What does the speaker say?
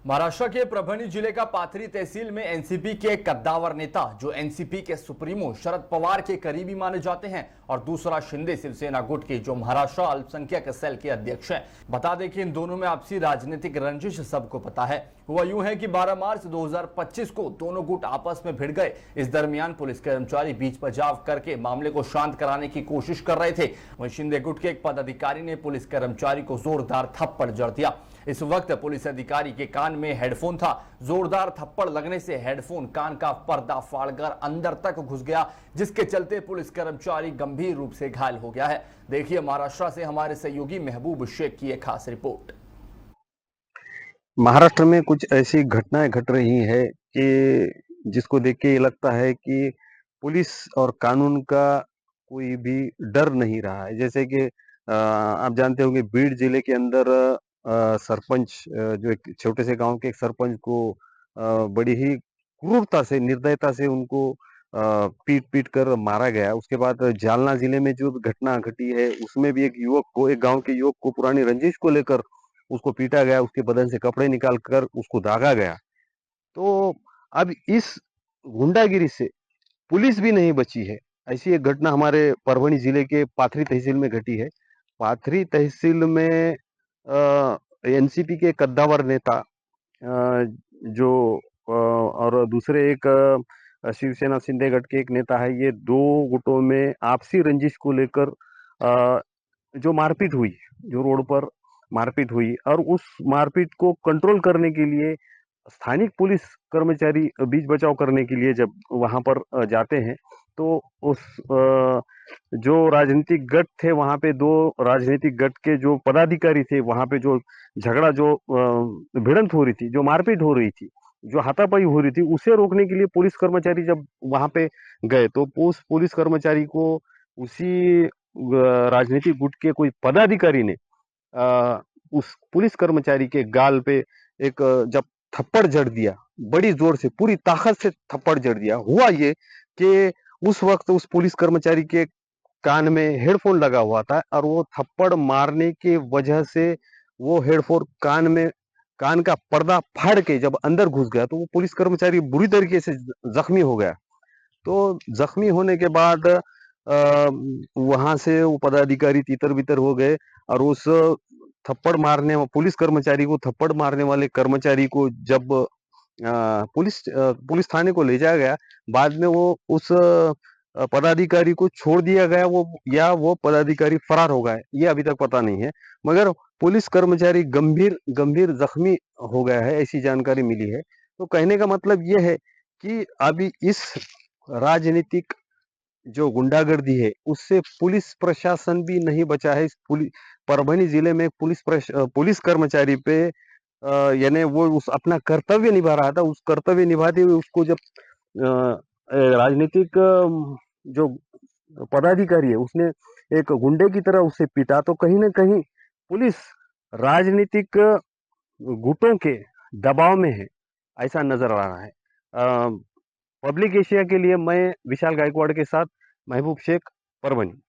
महाराष्ट्र के परभणी जिले का पाथरी तहसील में एनसीपी के कद्दावर नेता जो एनसीपी के सुप्रीमो शरद पवार के करीबी माने जाते हैं और दूसरा शिंदे शिवसेना गुट के जो महाराष्ट्र अल्पसंख्यक सेल के अध्यक्ष हैं। बता दें कि इन दोनों में आपसी राजनीतिक रंजिश सबको पता है। हुआ यूं है कि 12 मार्च 2025 को दोनों गुट आपस में भिड़ गए। इस दरमियान पुलिस कर्मचारी बीच बचाव करके मामले को शांत कराने की कोशिश कर रहे थे। वहीं शिंदे गुट के एक पदाधिकारी ने पुलिस कर्मचारी को जोरदार थप्पड़ जड़ दिया। इस वक्त पुलिस अधिकारी के कान में हेडफोन था। जोरदार थप्पड़ लगने से हेडफोन कान का पर्दा फाड़कर अंदर तक घुस गया, जिसके चलते पुलिस कर्मचारी गंभीर रूप से घायल हो गया है। देखिए महाराष्ट्र से हमारे सहयोगी महबूब शेख की एक खास रिपोर्ट। महाराष्ट्र में कुछ ऐसी घटनाएं घट रही है कि जिसको देख के ये लगता है कि पुलिस और कानून का कोई भी डर नहीं रहा है। जैसे कि आप जानते होंगे बीड जिले के अंदर सरपंच जो एक छोटे से गांव के एक सरपंच को बड़ी ही क्रूरता से, निर्दयता से उनको पीट कर मारा गया। उसके बाद जालना जिले में जो घटना घटी है उसमें भी एक गांव के युवक को पुरानी रंजिश को लेकर उसको पीटा गया, उसके बदन से कपड़े निकाल कर उसको दागा गया। तो अब इस गुंडागिरी से पुलिस भी नहीं बची है। ऐसी एक घटना हमारे परभणी जिले के पाथरी तहसील में घटी है। पाथरी तहसील में एनसीपी के कद्दावर नेता और दूसरे एक शिवसेना शिंदे गट के एक नेता है। ये दो गुटों में आपसी रंजिश को लेकर जो मारपीट हुई, जो रोड पर मारपीट हुई, और उस मारपीट को कंट्रोल करने के लिए स्थानिक पुलिस कर्मचारी बीच बचाव करने के लिए जब वहां पर जाते हैं तो उस जो राजनीतिक गट थे वहां पे, दो राजनीतिक गट के जो पदाधिकारी थे वहां पे, जो झगड़ा, जो भिड़ंत हो रही थी, जो मारपीट हो रही थी, जो हाथापाई हो रही थी, उसे रोकने के लिए पुलिस कर्मचारी जब वहां पे गए तो उस पुलिस कर्मचारी को उसी राजनीतिक गुट के कोई पदाधिकारी ने उस पुलिस कर्मचारी के गाल पे एक जब थप्पड़ जड़ दिया, बड़ी जोर से, पूरी ताकत से थप्पड़ जड़ दिया। हुआ ये कि उस वक्त उस पुलिस कर्मचारी के कान में हेडफोन लगा हुआ था और वो थप्पड़ मारने के वजह से वो हेडफोन कान का पर्दा फाड़ के जब अंदर घुस गया तो वो पुलिस कर्मचारी बुरी तरीके से जख्मी हो गया। तो जख्मी होने के बाद वहां से वो पदाधिकारी तितर बितर हो गए और उस पुलिस कर्मचारी को थप्पड़ मारने वाले कर्मचारी को जब पुलिस थाने को ले जाया गया, बाद में वो उस पदाधिकारी को छोड़ दिया गया, वो पदाधिकारी फरार हो गए, ये अभी तक पता नहीं है। मगर पुलिस कर्मचारी गंभीर जख्मी हो गया है, ऐसी जानकारी मिली है। तो कहने का मतलब ये है कि अभी इस राजनीतिक जो गुंडागर्दी है उससे पुलिस प्रशासन भी नहीं बचा है। परभणी जिले में पुलिस कर्मचारी पे यानी वो उस अपना कर्तव्य निभा रहा था, उस कर्तव्य निभाते हुए उसको जब राजनीतिक जो पदाधिकारी है उसने एक गुंडे की तरह उसे पीटा, तो कहीं ना कहीं पुलिस राजनीतिक गुटों के दबाव में है, ऐसा नजर आ रहा है। पब्लिक एशिया के लिए मैं विशाल गायकवाड़ के साथ महबूब शेख, परभणी।